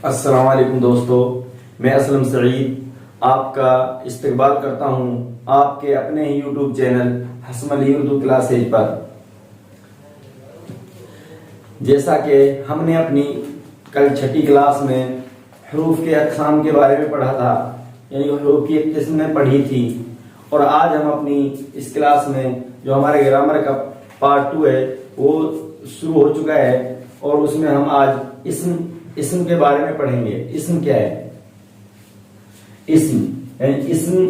अस्सलाम वालेकुम दोस्तों, मैं असलम सईद आपका इस्तकबाल करता हूं आपके अपने ही YouTube channel Hasan Ali Urdu classes पर। जैसा कि हमने अपनी कल छठी क्लास में हरूफ के अक़साम के बारे में पढ़ा था, यानी हरूफ की एक किस्में पढ़ी थी, और आज हम अपनी इस क्लास में जो हमारे ग्रामर का पार्ट 2 है वो शुरू हो चुका है, और उसमें हम आज इस्म के बारे में पढ़ेंगे। इस्म क्या है? इस्म यानी इस्म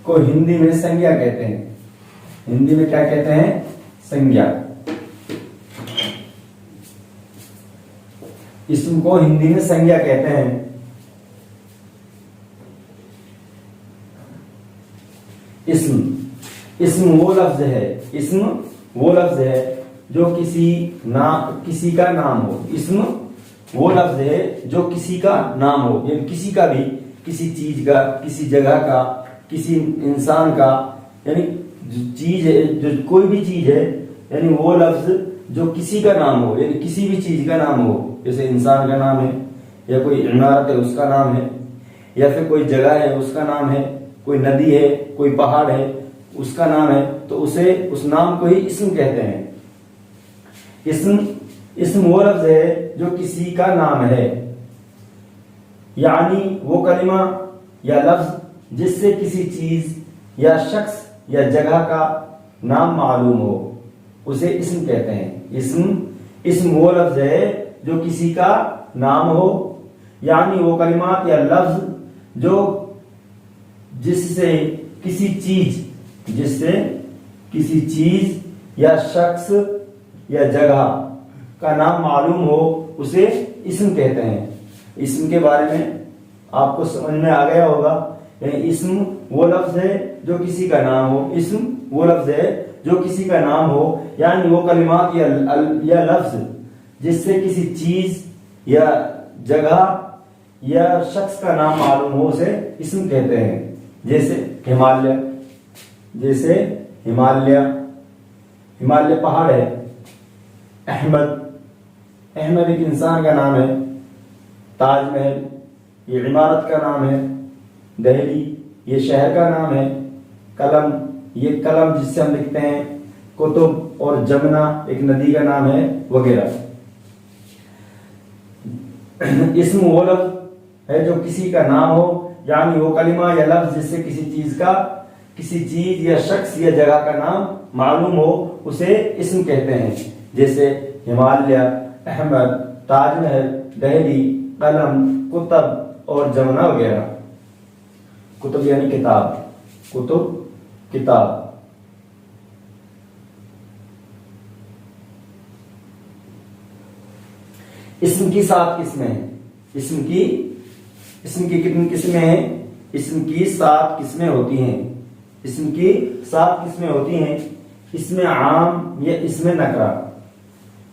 को हिंदी में संज्ञा कहते हैं। हिंदी में क्या कहते हैं? संज्ञा। इस्म को हिंदी में संज्ञा कहते हैं। इस्म वो लफ्ज है, इस्म वो लफ्ज है जो किसी का नाम हो। इस्म वो लफ्ज है जो किसी का नाम हो, यानी किसी का भी, किसी चीज का, किसी जगह का, किसी इंसान का, यानी चीज है, जो कोई भी चीज है, यानी वो लफ्ज जो किसी का नाम हो, यानी किसी भी चीज का नाम हो। जैसे इंसान का नाम है, या कोई इमारत है उसका नाम है, या फिर कोई जगह है उसका नाम है, कोई नदी है, कोई पहाड़ है उसका नाम है, तो उसे उस नाम को ही इस्म कहते हैं। इस्म वो लफ्ज है जो किसी का नाम है, यानी वो कलिमा या लफ्ज जिससे किसी चीज या शख्स या जगह का नाम मालूम हो, उसे इस्म कहते हैं। इस्म वो लफ्ज है जो किसी का नाम हो, यानी वो कलिमात या लफ्ज जो जिससे किसी चीज या शख्स या जगह का नाम मालूम हो, उसे इस्म कहते हैं। इस्म के बारे में आपको समझ में आ गया होगा। इस्म वो लफ्ज है जो किसी का नाम हो। इस्म वो लफ्ज है जो किसी का नाम हो, यानी वो कलिमात या लफ्ज जिससे किसी चीज या जगह या शख्स का नाम मालूम हो, उसे इस्म कहते हैं। जैसे हिमालय पहाड़ है। अहमद एक इंसान का नाम है। ताजमहल ये इमारत का नाम है। दिल्ली ये शहर का नाम है। कलम ये कलम जिससे हम लिखते हैं। कुतुब और जमुना एक नदी का नाम है, वगैरह। इस्म वो लफ्ज है जो किसी का नाम हो, यानी वो कलिमा या लफ्ज जिससे किसी चीज या शख्स या जगह का नाम मालूम हो, उसे इस्म कहते हैं। जैसे हिमालय, अहमद, ताजमहल, दिल्ली, कलम, कुतुब और जमुना वगैरह। कुतुब यानी किताब, किताब। इस्म की 7 किस्में हैं। इस्म की कितनी किस्में हैं? इस्म की 7 किस्में होती हैं। इस्म की 7 किस्में होती हैं। इसमें आम या इसमें नकरा।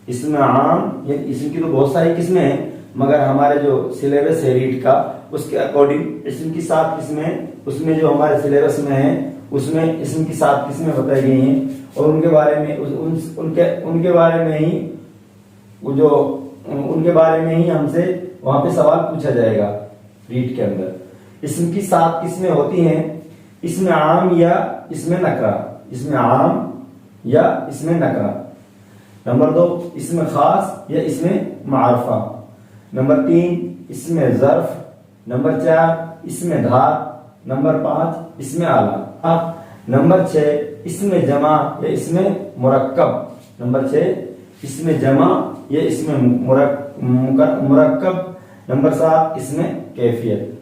इसमें आम या इस्म की तो बहुत सारी किस्में हैं, मगर हमारे जो सिलेबस है रीड का, उसके अकॉर्डिंग इस्म की 7 किस्में, उसमें जो हमारे सिलेबस में है उसमें इस्म की 7 किस्में बताई गई हैं, और उनके बारे में ही हमसे वहां पे सवाल पूछा जाएगा रीड के अंदर। इस्म की 7 किस्में होती हैं। इसमें आम या इसमें नकरा। इसमें आम या इसमें नकरा। नंबर 2 इसमें खास या इसमें मारफा। नंबर 3 इसमें ज़र्फ। नंबर 4 इसमें धात। नंबर 5 इसमें आला। नंबर 6 इसमें जमा या इसमें मुरक्कब। नंबर 6 इसमें जमा या इसमें मुरक्कब। नंबर 7 इसमें कैफियत।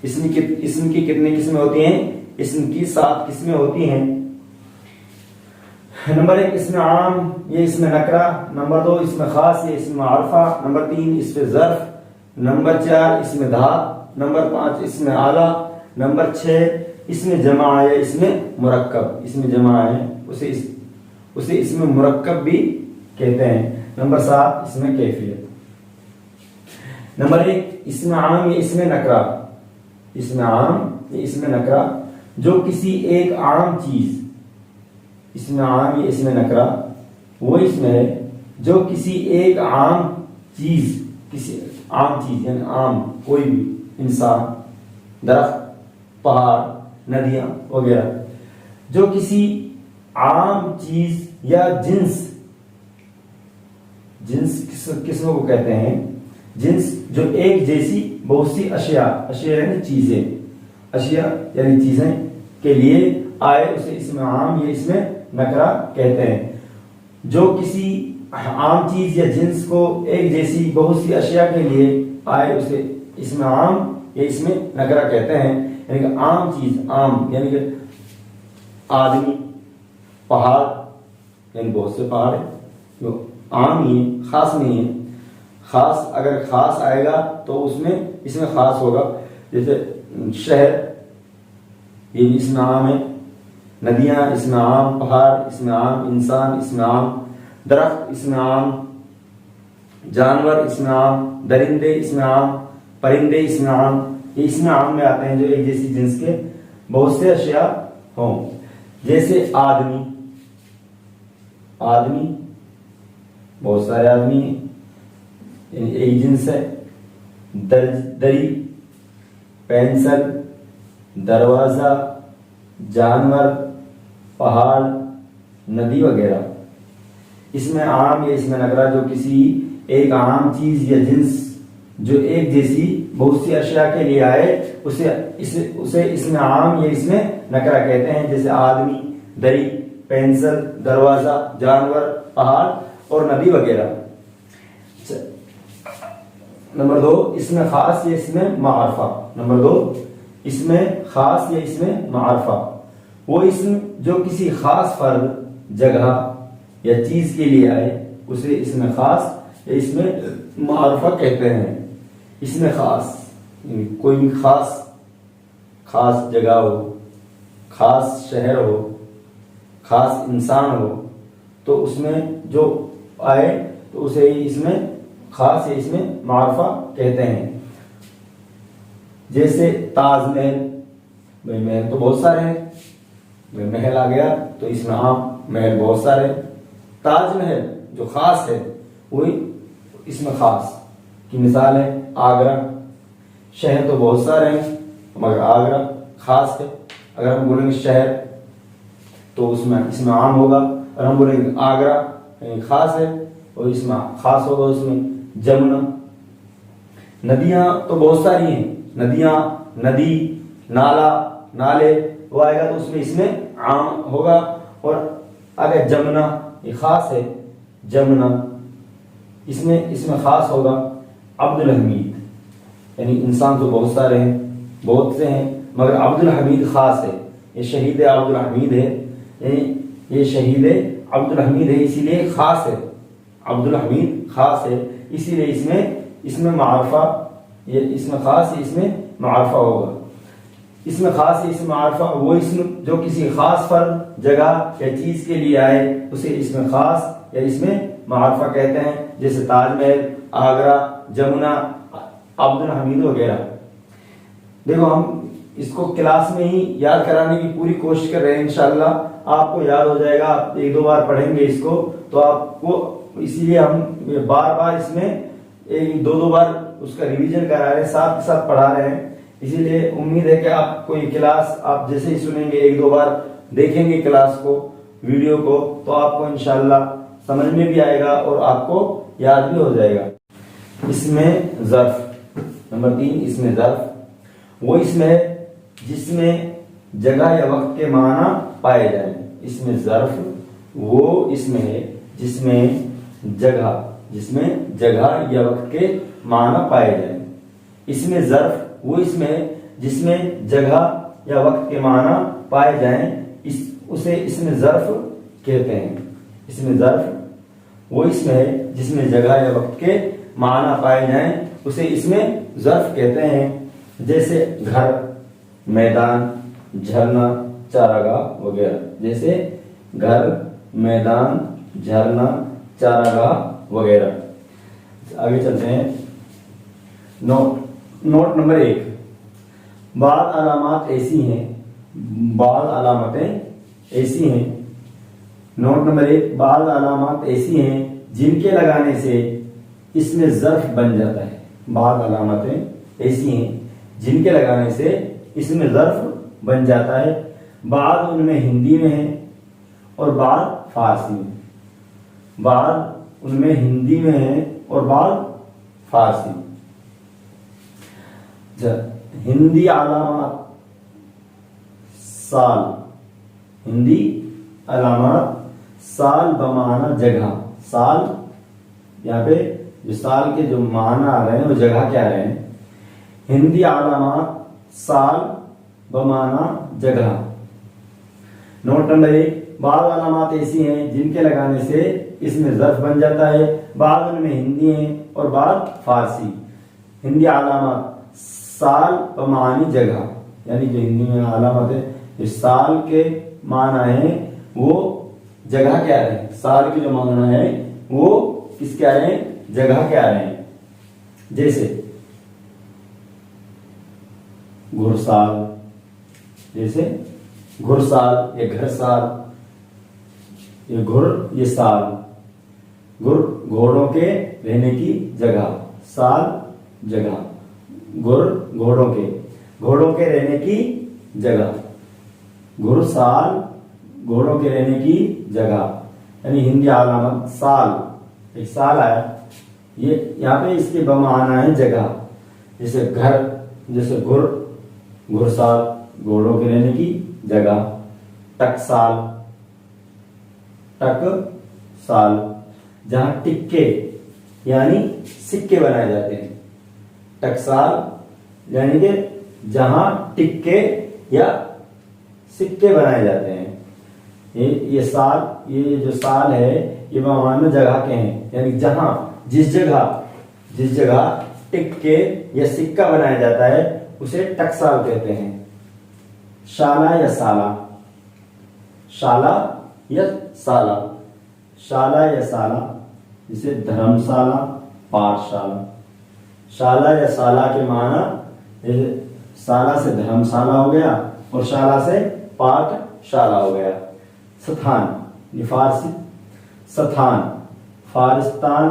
इसम की कितनी किस्में होती हैं? इसम की 7 किस्में होती हैं। नंबर 1 इसमें आम ये इसमें नकरा। नंबर 2 इसमें खास ये इसमें मारफा। नंबर 3 इसमें ज़र्फ। नंबर 4 इसमें धात। नंबर 5 इसमें आला। नंबर 6 इसमें जमा है, इसमें मुरक्कब। इसमें जमा है उसे इसमें मुरक्कब भी कहते हैं। नंबर 7 इसमें कैफियत। नंबर 1 इसमें आम ये इसमें नकरा। इसमें आम ये इसमें नकरा जो किसी एक आम चीज, इसमें आम ये इसमें नकरा वो इसमें है जो किसी एक आम चीज, आम चीज यानी आम कोई भी इंसान, दरख्त, पहाड़, नदियां वगैरह, जो किसी आम चीज या जिन्स किस्मों को कहते हैं, जिन्स जो एक जैसी बहुत सी अशिया यानी चीजें, अशिया यानी चीजें के लिए आए उसे इसमें आम या इसमें नकरा कहते हैं। जो किसी आम चीज या जिन्स को एक जैसी बहुत सी अशिया के लिए आए उसे इसमें आम या इसमें नकरा कहते हैं। यानी कि आम चीज, आम यानी कि आदमी, पहाड़ यानी बहुत से पहाड़ है जो आम ही है, खास नहीं है। खास अगर खास आएगा तो उसमें इसमें खास होगा, जैसे शहर ये इसमें आम है, नदियां इसमें आम, पहाड़ इसमें आम, इंसान इसमें आम, दरख्त इसमें आम, जानवर इसमें आम, दरिंदे इसमें आम, परिंदे इसमें आम, ये इसमें आम में आते हैं जो एक जैसी जिन्स के बहुत से अशिया हों। जैसे आदमी, बहुत सारे आदमी हैं, एक जिन्स है। दरी, पेंसिल, दरवाजा, जानवर, पहाड़, नदी वगैरह, इसमें आम या इसमें नकरा जो किसी एक आम चीज या जिन्स जो एक जैसी बहुत सी अशिया के लिए आए उसे इसमें आम या इसमें नकरा कहते हैं। जैसे आदमी, दरी, पेंसिल, दरवाजा, जानवर, पहाड़ और नदी वगैरह। नंबर 2, इसमें खास या इसमें मारफा। नंबर 2, इसमें खास या इसमें मारफा, वो इसम जो किसी खास फर्द, जगह या चीज के लिए आए उसे इसमें खास या इसमें मारफा कहते हैं। इसमें खास कोई भी खास जगह हो, खास शहर हो, खास इंसान हो, तो उसमें जो आए तो उसे इसमें खास या इसमें मारफा कहते हैं। जैसे ताजमहल, भाई महल तो बहुत सारे हैं, भाई महल आ गया तो इसमें आम, महल बहुत सारे। ताजमहल जो खास है वही इसमें खास की मिसाल है आगरा। शहर तो बहुत सारे हैं मगर आगरा खास है। अगर हम बोलेंगे शहर तो उसमें इसमें आम होगा, और हम बोलेंगे आगरा खास है और इसमें खास होगा उसमें जमुना। नदियां तो बहुत सारी हैं, नदियां, नदी, नाला, नाले, वो आएगा तो उसमें इसमें आम होगा। और अगर जमुना ये खास है, जमुना इसमें खास होगा अब्दुल हमीद। यानी इंसान तो बहुत सारे हैं, बहुत से हैं, मगर अब्दुल हमीद खास है। ये शहीद अब्दुल हमीद है, ये शहीद अब्दुल हमीद है, इसीलिए खास है। अब्दुल हमीद खास है, इसीलिए इसमें मारफा, ये इसमें खास है, इसमें मारफा होगा। इसमें खास है, इसमें मारफा वो इसमें जो किसी खास फर्द, जगह या चीज के लिए आए उसे इसमें खास या इसमें मारफा कहते हैं। जैसे ताजमहल, आगरा, जमुना, अब्दुल हमीद वगैरह। देखो हम इसको क्लास में ही याद कराने की पूरी कोशिश कर रहे हैं, इंशाल्लाह आपको याद हो जाएगा। आप 1-2 बार पढ़ेंगे इसको तो आपको, इसीलिए हम बार बार इसमें 1-2 बार उसका रिवीजन करा रहे हैं, साथ के साथ पढ़ा रहे हैं। इसीलिए उम्मीद है कि आप कोई क्लास आप जैसे ही सुनेंगे, 1-2 बार देखेंगे क्लास को, वीडियो को, तो आपको इंशाल्लाह समझ में भी आएगा और आपको याद भी हो जाएगा। इसमें ज़र्फ, नंबर 3, इसमें ज़र्फ वो इसमें जिसमें जगह या वक्त के माना पाए जाए। इसमें ज़र्फ वो इसमें है जिसमें जगह या वक्त के माना पाए जाए। इसमें ज़र्फ वो इसमें जिसमें जगह या वक्त के माना पाए जाएं, उसे इसमें ज़र्फ कहते हैं। इसमें ज़र्फ वो इसमें है जिसमें जगह या वक्त के माना पाए जाएं, उसे इसमें ज़र्फ कहते हैं। जैसे घर, मैदान, झरना, चारागाह वगैरह। जैसे घर, मैदान, झरना, चारागाह वगैरह। आगे चलते हैं। नोट नंबर 1, बाद अलामत ऐसी हैं, बाद अलामतें ऐसी हैं। नोट नंबर 1, बाद अलामत ऐसी हैं जिनके लगाने से इसमें ज़र्फ बन जाता है। बाद अलामतें ऐसी हैं जिनके लगाने से इसमें ज़र्फ बन जाता है। बाद उनमें हिंदी में है और बाद फारसी में। बाद उनमें हिंदी में है और बाद फारसी। हिंदी अलामत साल, हिंदी अलामत साल बमाना जगह। साल यहाँ पे जो साल के जो माना आ रहे हैं वो जगह क्या आ रहे हैं। हिंदी अलामत साल बमाना जगह। नोट नंबर 1, बाद अलामत ऐसी हैं जिनके लगाने से इसमें ज़र्फ बन जाता है। बाद उनमें हिंदी है और बाद फारसी। हिंदी अलामत साल बमानी जगह, यानी जो हिंदी में अलामत है जो साल के माना है वो जगह क्या है। साल के जो माना है वो किसके आ रहे हैं, जगह के आ रहे हैं। जैसे घुड़साल, जैसे घुड़साल, ये घर साल, ये घुड़, ये साल। घुड़ घोड़ों के रहने की जगह, साल जगह। घुड़ घोड़ों के रहने की जगह। घुड़साल घोड़ों के रहने की जगह। यानी हिंदी अलामत साल, एक साल आया, ये यहाँ पे इसके बमाना है जगह। जैसे घर, जैसे घुड़साल घोड़ों के रहने की जगह। टकसाल, टकसाल जहां टिक्के यानी सिक्के बनाए जाते हैं। टकसाल यानी कि जहां टिक्के या सिक्के बनाए जाते हैं। ये साल, ये जो साल है ये बमाना जगह के हैं, यानी जहां जिस जगह टिक्के या सिक्का बनाया जाता है उसे टकसाल कहते हैं। शाला या साला, शाला या साला, शाला या साला, जिसे धर्मशाला, पाठशाला। शाला या साला के माना, जैसे साला से धर्मशाला हो गया और शाला से पाठशाला हो गया। स्थान, फारसी स्थान, फारिस्तान,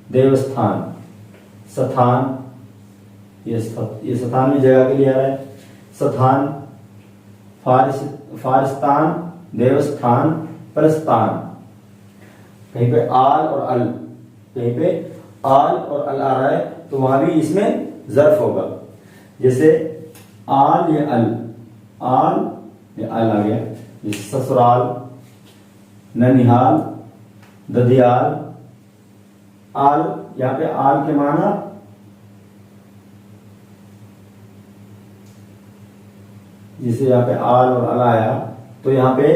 देवस्थान। स्थान, ये स्थान भी जगह के लिए आ रहा है। स्थान, फारिस्तान, देवस्थान, प्रस्थान। कहीं पे आल और अल, कहीं पे आल और अल आ रहा है तो वहां भी इसमें ज़र्फ होगा। जैसे आल या अल, आल या अल आ गया। ससुराल, ननिहाल, ददियाल। आल, यहाँ पे आल के माना जिसे यहाँ पे आल और अल आया तो यहाँ पे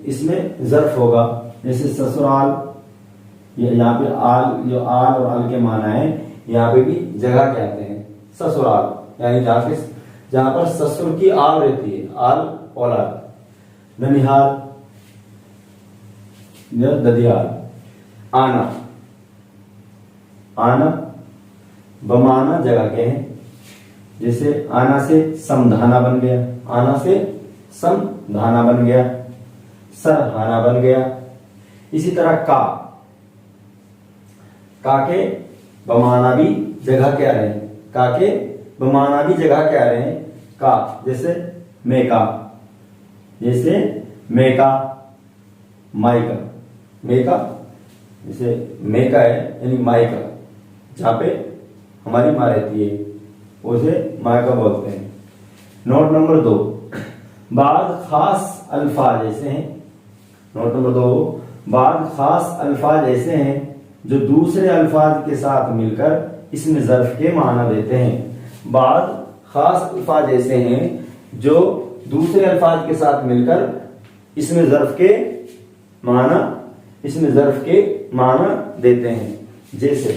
इसमें ज़र्फ होगा। जैसे ससुराल, ये यहाँ पे आल, जो आल और अल के माना है यहाँ पे भी जगह कहते हैं ससुराल, यानी जहां पर ससुर की आल रहती है, आल औलाद। ननिहाल, ददियाल। आना, आना बमाना जगह के हैं। जैसे आना से समधाना बन गया, आना से समधाना बन गया, सरहाना बन गया। इसी तरह का के बमाना भी जगह के आ रहे हैं, का के बमाना भी जगह के आ रहे हैं। का, जैसे मेका, जैसे मेका, माइका। मेका जैसे मेका है यानी माइका, जहां पे हमारी माँ रहती है उसे माइका बोलते हैं। नोट नंबर 2, बाद खास अल्फाज ऐसे हैं। नोट नंबर 2, बाद खास अल्फाज ऐसे हैं जो दूसरे अल्फाज के साथ मिलकर इसमें ज़र्फ के माना देते हैं। बाद खास अल्फाज ऐसे हैं जो दूसरे अल्फाज के साथ मिलकर इसमें ज़र्फ के माना देते हैं। जैसे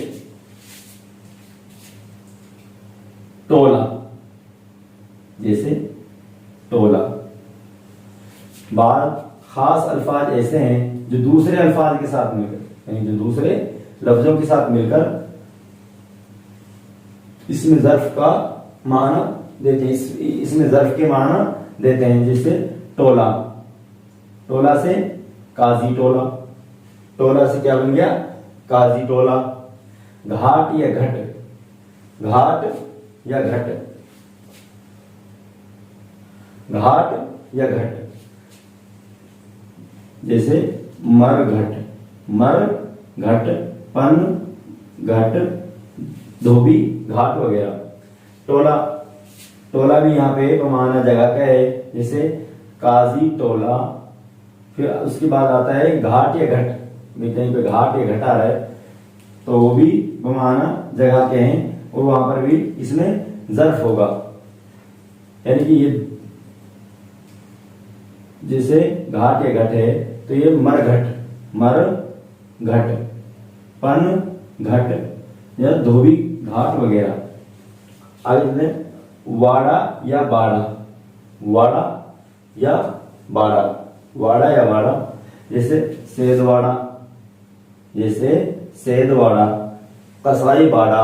टोला, जैसे टोला। बाद खास अल्फाज ऐसे हैं जो दूसरे अल्फाज के साथ मिलकर, यानी जो दूसरे लफ्जों के साथ मिलकर इसमें ज़र्फ का माना देते हैं, इसमें ज़र्फ के माना देते हैं। जैसे टोला, टोला से काजी टोला, टोला से क्या बन गया, काजी टोला। घाट या घट, घाट या घट, घाट या घट। जैसे मरघट, मरघट, पन घट, धोबी घाट वगैरह। टोला, टोला भी यहाँ पे बमाना जगह का है, जैसे काजी टोला। फिर उसके बाद आता है घाट या घट, कहीं पे घाट या घट आ रहा है तो वो भी बमाना जगह के हैं और वहां पर भी इसमें ज़र्फ होगा। यानी कि ये जैसे घाट या घट है तो ये मरघट, मरघट, पन घट या धोबी घाट वगैरह। आगे चलते हैं वाड़ा या बाड़ा, वाड़ा या बाड़ा, वाड़ा या बाड़ा। जैसे सेंधवाड़ा, जैसे सेंधवाड़ा, कसाई बाड़ा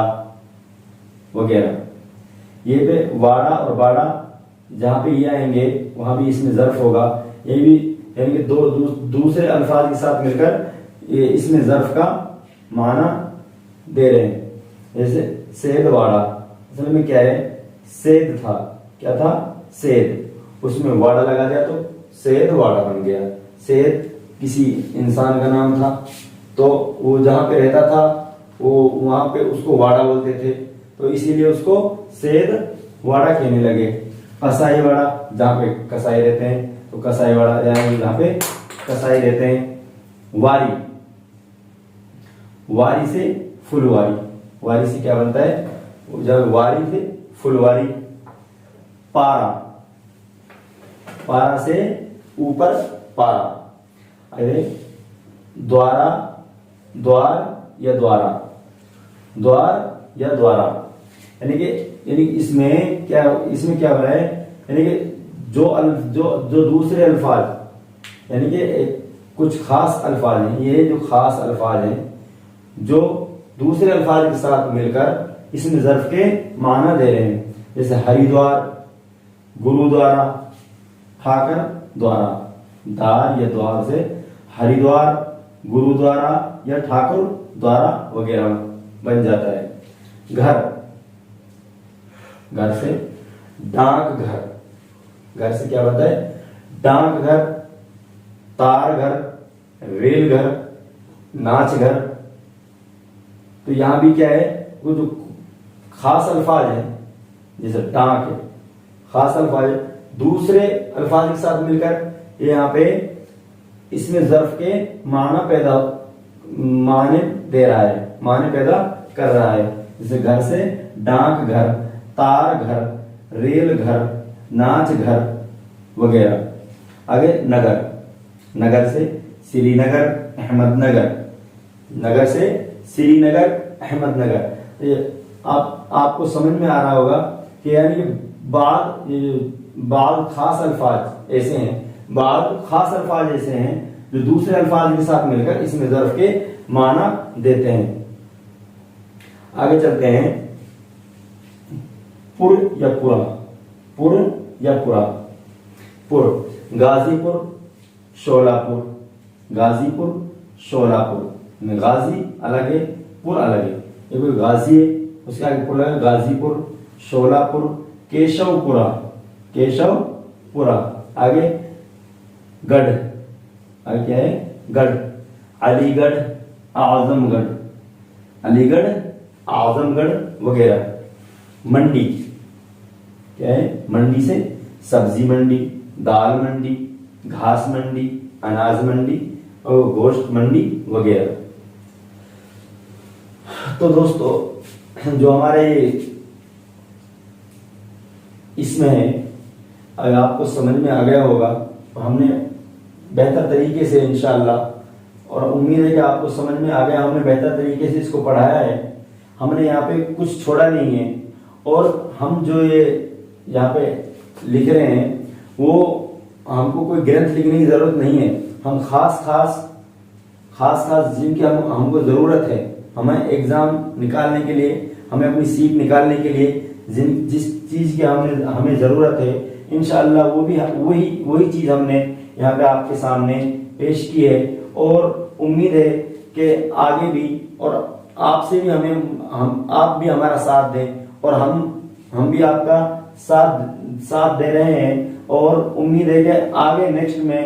वगैरह। ये पे वाड़ा और बाड़ा जहां पे ये आएंगे वहां भी इसमें ज़र्फ होगा। ये भी यानी कि दूसरे अल्फाज के साथ मिलकर ये इसमें ज़र्फ का माना दे रहे हैं। जैसे सेंधवाड़ा, असल में क्या है, सेद था, क्या था, सेद, उसमें वाड़ा लगा दिया तो सेंधवाड़ा बन गया। सेद किसी इंसान का नाम था तो वो जहां पे रहता था वो वहां पे उसको वाड़ा बोलते थे तो इसीलिए उसको सेंधवाड़ा कहने लगे। कसाई वाड़ा, जहां पे कसाई रहते हैं तो कसाई वाड़ा, यानी जहां पे कसाई रहते हैं। वारी, वारी से फुलवारी, वारी से क्या बनता है, जब वारी से फुलवारी। पारा, पारा से ऊपर पारा। अरे द्वारा, द्वार या द्वारा, द्वार या द्वारा। यानी इसमें क्या हो रहा है, यानी कि जो दूसरे अल्फाज, यानी कि कुछ खास अल्फाज हैं, ये जो खास अल्फाज हैं जो दूसरे अल्फाज के साथ मिलकर इसमें ज़र्फ के माना दे रहे हैं। जैसे हरिद्वार, गुरुद्वारा, ठाकर द्वारा। दार या द्वार से हरिद्वार, गुरुद्वारा या ठाकुर द्वारा वगैरह बन जाता है। घर, घर से डाक घर, घर से क्या बनता है, डाक घर, तार घर, रेल घर, नाच घर। तो यहां भी क्या है, वो जो खास अल्फाज है, जैसे डाक है, खास अल्फाज है, दूसरे अल्फाज के साथ मिलकर यहाँ पे इसमें ज़र्फ के माने दे रहा है, माने पैदा कर रहा है। जैसे घर से डाक घर, तार घर, रेल घर, नाच घर वगैरह। आगे नगर, नगर से श्रीनगर, अहमदनगर, नगर से श्रीनगर, अहमदनगर। तो ये आपको समझ में आ रहा होगा कि यानी कि बाद खास अल्फाज ऐसे हैं, बाद खास अल्फाज ऐसे हैं जो दूसरे अल्फाज के साथ मिलकर इसमें ज़र्फ के माना देते हैं। आगे चलते हैं पुर या पुरा, पुर या पुरा। पुर, गाजीपुर, शोलापुर, गाजीपुर, शोलापुर। गाजी अलग है, पुर अलग है। ये कोई गाजी है, उसके आगे पुर है, गाजीपुर, शोलापुर, केशवपुरा, केशवपुरा। आगे गढ़, आगे क्या है, गढ़, अलीगढ़, आजमगढ़, अलीगढ़, आजमगढ़ वगैरह। मंडी, क्या है, मंडी से सब्जी मंडी, दाल मंडी, घास मंडी, अनाज मंडी और गोश्त मंडी वगैरह। तो दोस्तों जो हमारे इसमें है, अगर आपको समझ में आ गया होगा तो हमने बेहतर तरीके से इंशाअल्लाह, और उम्मीद है कि आपको समझ में आ गया, हमने बेहतर तरीके से इसको पढ़ाया है। हमने यहाँ पे कुछ छोड़ा नहीं है, और हम जो ये यहाँ पे लिख रहे हैं वो हमको कोई ग्रंथ लिखने की जरूरत नहीं है। हम खास खास जिनकी हमको जरूरत है, हमें एग्जाम निकालने के लिए, हमें अपनी सीट निकालने के लिए जिस चीज की हमें जरूरत है, इंशाअल्लाह वो भी वही चीज हमने यहाँ पे आपके सामने पेश की है। और उम्मीद है कि आगे भी और आपसे भी आप भी हमारा साथ दें और हम भी आपका साथ दे रहे हैं और उम्मीद है कि आगे नेक्स्ट में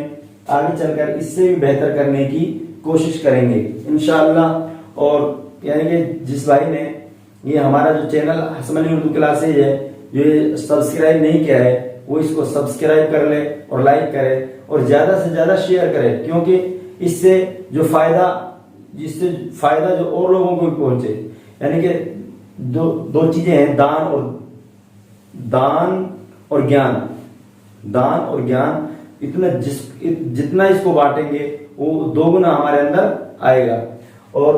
आगे चलकर इससे भी बेहतर करने की कोशिश करेंगे इंशाअल्लाह। और यानी कि जिस भाई ने ये हमारा जो चैनल हसन अली उर्दू क्लासेज है ये सब्सक्राइब नहीं किया है वो इसको सब्सक्राइब कर ले और लाइक करे और ज्यादा से ज्यादा शेयर करे, क्योंकि इससे जो जिससे फायदा जो और लोगों को भी पहुंचे। यानी कि दो चीजें हैं, दान और ज्ञान जितना इसको बांटेंगे वो 2 गुना हमारे अंदर आएगा। और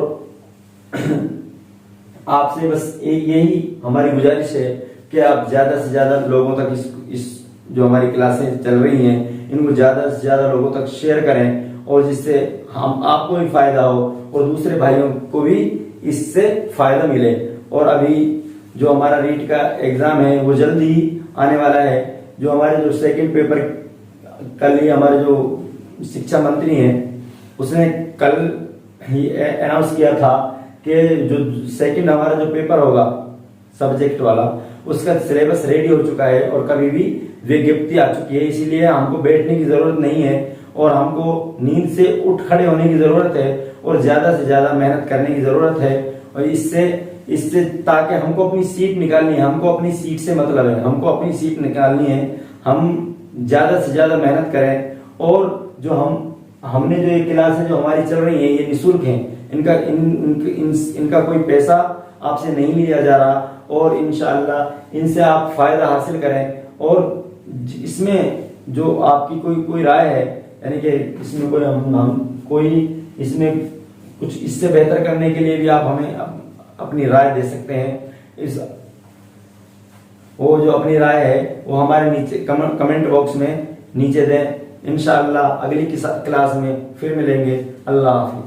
आपसे बस यही हमारी गुजारिश है कि आप ज्यादा से ज्यादा लोगों तक इस जो हमारी क्लासें चल रही हैं इनको ज्यादा से ज्यादा लोगों तक शेयर करें और जिससे हम आपको भी फायदा हो और दूसरे भाइयों को भी इससे फायदा मिले। और अभी जो हमारा रीट का एग्जाम है वो जल्दी ही आने वाला है। जो हमारे जो सेकंड पेपर कल ही हमारे जो शिक्षा मंत्री हैं उसने कल ही अनाउंस किया था कि जो सेकंड हमारा जो पेपर होगा सब्जेक्ट वाला उसका सिलेबस रेडी हो चुका है और कभी भी विज्ञप्ति आ चुकी है। इसीलिए हमको बैठने की जरूरत नहीं है और हमको नींद से उठ खड़े होने की जरूरत है और ज्यादा से ज्यादा मेहनत करने की जरूरत है। और इससे ताकि हमको अपनी सीट निकालनी है, हमको अपनी सीट से मतलब है, हमको अपनी सीट निकालनी है। हम ज्यादा से ज्यादा मेहनत करें और जो हमने जो ये क्लासें जो हमारी चल रही है ये निःशुल्क हैं, इनका कोई पैसा आपसे नहीं लिया जा रहा और इंशाअल्लाह इनसे आप फायदा हासिल करें। और इसमें जो आपकी कोई राय है, यानी कि इसमें कोई इसमें कुछ इससे बेहतर करने के लिए भी आप हमें अपनी राय दे सकते हैं। वो जो अपनी राय है वो हमारे नीचे कमेंट बॉक्स में नीचे दें। इंशाअल्लाह अगली क्लास में फिर मिलेंगे। अल्लाह हाफिज़।